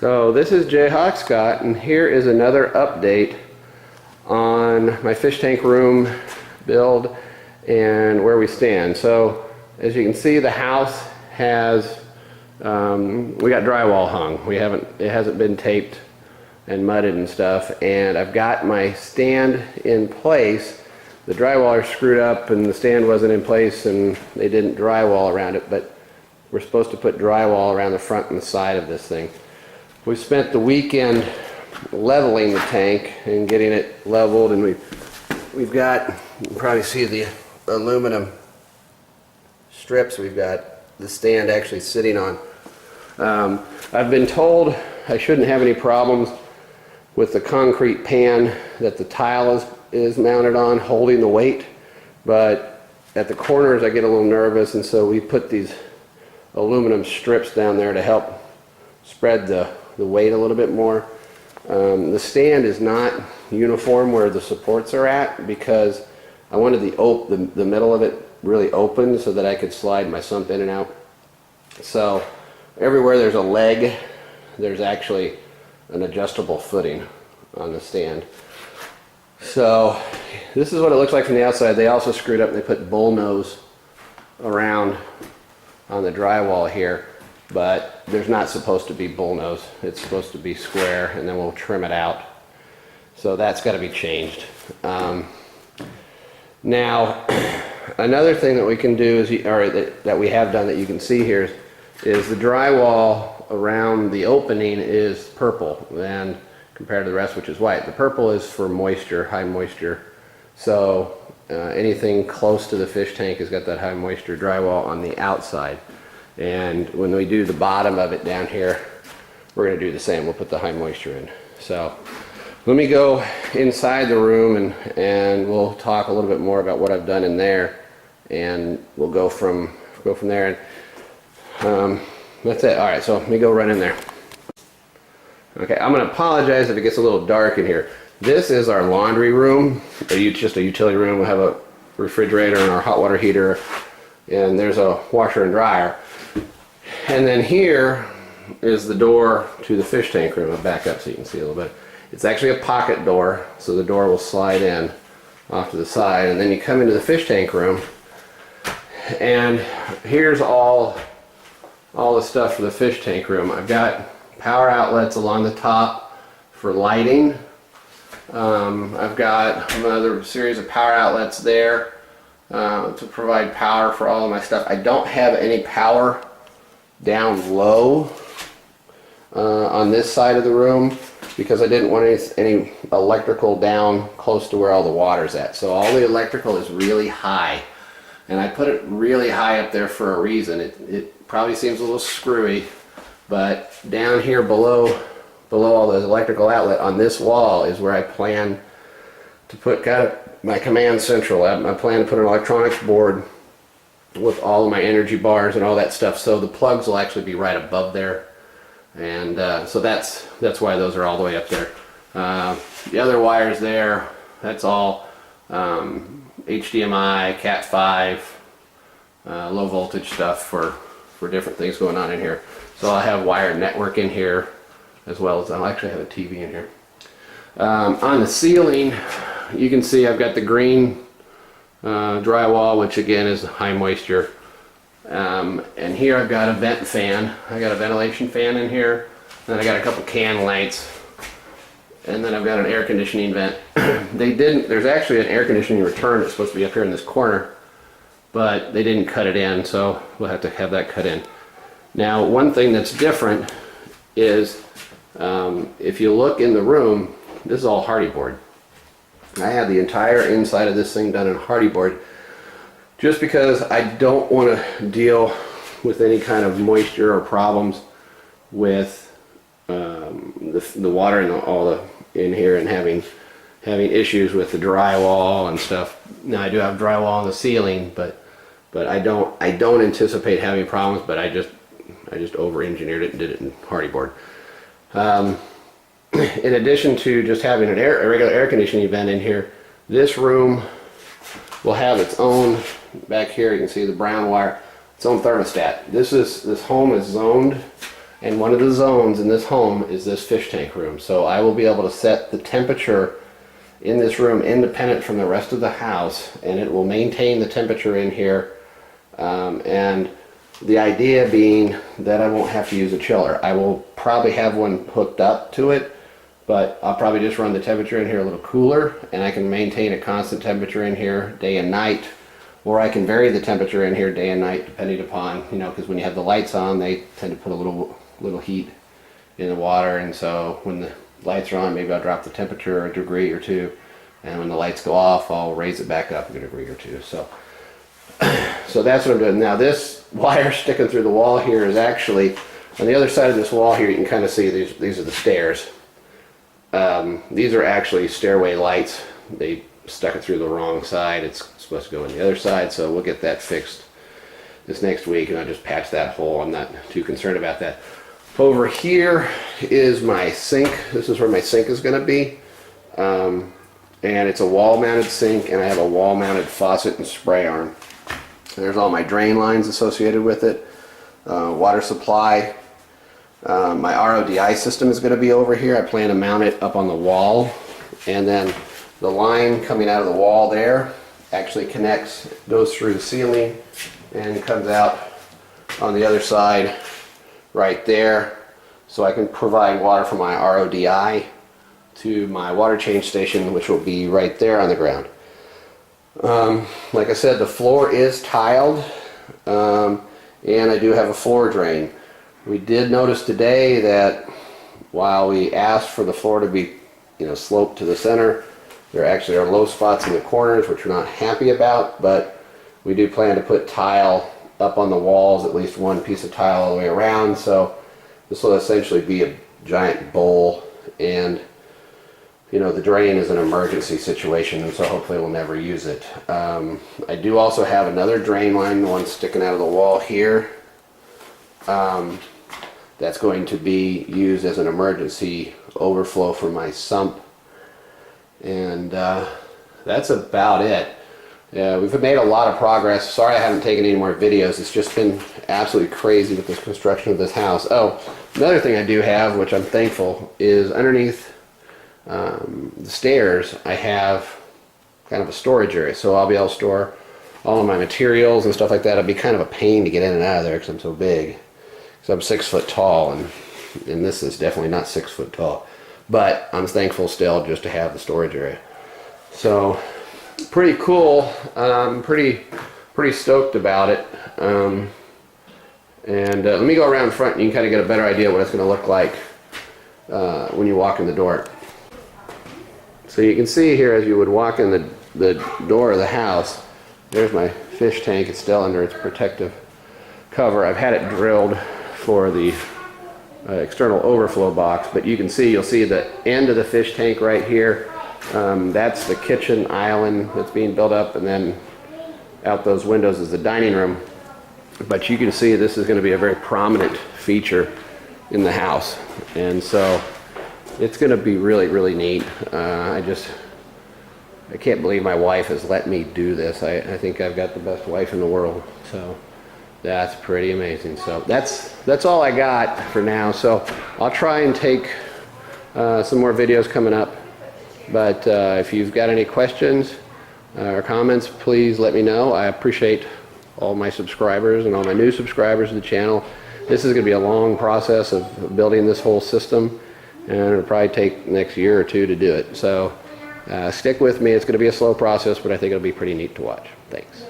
So this is Jayhawk Scott, and here is another update on my fish tank room build and where we stand. So as you can see, the house has we got drywall hung. It hasn't been taped and mudded and stuff, and I've got my stand in place. The drywall is screwed up and the stand wasn't in place and they didn't drywall around it, but we're supposed to put drywall around the front and the side of this thing. We spent the weekend leveling the tank and getting it leveled, and we've got, you can probably see the aluminum strips we've got the stand actually sitting on. I've been told I shouldn't have any problems with the concrete pan that the tile is mounted on holding the weight, but at the corners I get a little nervous, and so we put these aluminum strips down there to help spread the weight a little bit more. The stand is not uniform where the supports are at because I wanted the middle of it really open so that I could slide my sump in and out. So everywhere there's a leg, there's actually an adjustable footing on the stand. So this is what it looks like from the outside. They also screwed up and they put bullnose around on the drywall here, but there's not supposed to be bullnose. It's supposed to be square, and then we'll trim it out. So that's got to be changed. Now, another thing that we can do is, that we have done that you can see here, is the drywall around the opening is purple, and compared to the rest, which is white. The purple is for moisture, high moisture. So anything close to the fish tank has got that high moisture drywall on the outside. And when we do the bottom of it down here, we're going to do the same. We'll put the high moisture in. So let me go inside the room and we'll talk a little bit more about what I've done in there, and we'll go from there. And that's it. All right, so let me go run in there. Okay, I'm going to apologize if it gets a little dark in here. This is our laundry room, just a utility room. We have a refrigerator and our hot water heater, and there's a washer and dryer. And then here is the door to the fish tank room. I'll back up so you can see a little bit. It's actually a pocket door, so the door will slide in off to the side, and then you come into the fish tank room, and here's all the stuff for the fish tank room. I've got power outlets along the top for lighting. I've got another series of power outlets there to provide power for all of my stuff. I don't have any power down low on this side of the room because I didn't want any electrical down close to where all the water's at. So all the electrical is really high, and I put it really high up there for a reason. It probably seems a little screwy, but down here below all the electrical outlet on this wall is where I plan to put kind of my command central. I plan to put an electronics board with all of my energy bars and all that stuff, so the plugs will actually be right above there, and so that's why those are all the way up there. The other wires there, that's all HDMI, Cat 5, low voltage stuff for different things going on in here. So I'll have wired network in here, as well as I'll actually have a TV in here. On the ceiling, you can see I've got the green drywall, which again is high moisture. And here I've got a vent fan. I got a ventilation fan in here. Then I got a couple can lights. And then I've got an air conditioning vent. There's actually an air conditioning return that's supposed to be up here in this corner, but they didn't cut it in, so we'll have to have that cut in. Now, one thing that's different is if you look in the room, this is all hardy board. I have the entire inside of this thing done in hardy board just because I don't want to deal with any kind of moisture or problems with the water and in here, and having issues with the drywall and stuff. Now I do have drywall on the ceiling, but I don't anticipate having problems. But I just over-engineered it and did it in hardy board. In addition to just having a regular air conditioning vent in here, this room will have its own, back here you can see the brown wire, its own thermostat. This home is zoned And one of the zones in this home is this fish tank room. So I will be able to set the temperature in this room independent from the rest of the house, and it will maintain the temperature in here. And the idea being that I won't have to use a chiller. I will probably have one hooked up to it, but I'll probably just run the temperature in here a little cooler, and I can maintain a constant temperature in here day and night, or I can vary the temperature in here day and night depending upon, because when you have the lights on, they tend to put a little heat in the water, and so when the lights are on, maybe I'll drop the temperature a degree or two, and when the lights go off, I'll raise it back up a degree or two. So that's what I'm doing. Now this wire sticking through the wall here is actually, on the other side of this wall here, you can kind of see these are the stairs. These are actually stairway lights. They stuck it through the wrong side. It's supposed to go on the other side, so we'll get that fixed this next week, and I'll just patch that hole. I'm not too concerned about that. Over here is my sink. This is where my sink is going to be. And it's a wall-mounted sink, and I have a wall-mounted faucet and spray arm. There's all my drain lines associated with it. Water supply. My RODI system is going to be over here. I plan to mount it up on the wall, and then the line coming out of the wall there actually connects, goes through the ceiling, and comes out on the other side right there, so I can provide water from my RODI to my water change station, which will be right there on the ground. Like I said, the floor is tiled, and I do have a floor drain. We did notice today that while we asked for the floor to be, sloped to the center, there actually are low spots in the corners, which we're not happy about, but we do plan to put tile up on the walls, at least one piece of tile all the way around. So this will essentially be a giant bowl, and the drain is an emergency situation, and so hopefully we'll never use it. I do also have another drain line, the one sticking out of the wall here. That's going to be used as an emergency overflow for my sump, and that's about it. We've made a lot of progress. Sorry I haven't taken any more videos. It's just been absolutely crazy with this construction of this house. Oh, another thing I do have, which I'm thankful, is underneath the stairs I have kind of a storage area, so I'll be able to store all of my materials and stuff like that. It'll be kind of a pain to get in and out of there because I'm so big. So I'm 6 foot tall, and this is definitely not 6 foot tall, but I'm thankful still just to have the storage area. So pretty cool. I'm pretty stoked about it. Let me go around front and you can kind of get a better idea what it's going to look like when you walk in the door. So you can see here as you would walk in the door of the house, there's my fish tank. It's still under its protective cover. I've had it drilled for the external overflow box, but you'll see the end of the fish tank right here. That's the kitchen island that's being built up, and then out those windows is the dining room. But you can see this is going to be a very prominent feature in the house, and so it's going to be really, really neat. I can't believe my wife has let me do this. I think I've got the best wife in the world, so that's pretty amazing. So that's all I got for now. So I'll try and take some more videos coming up. But if you've got any questions or comments, please let me know. I appreciate all my subscribers and all my new subscribers to the channel. This is going to be a long process of building this whole system, and it'll probably take the next year or two to do it. So stick with me. It's going to be a slow process, but I think it'll be pretty neat to watch. Thanks.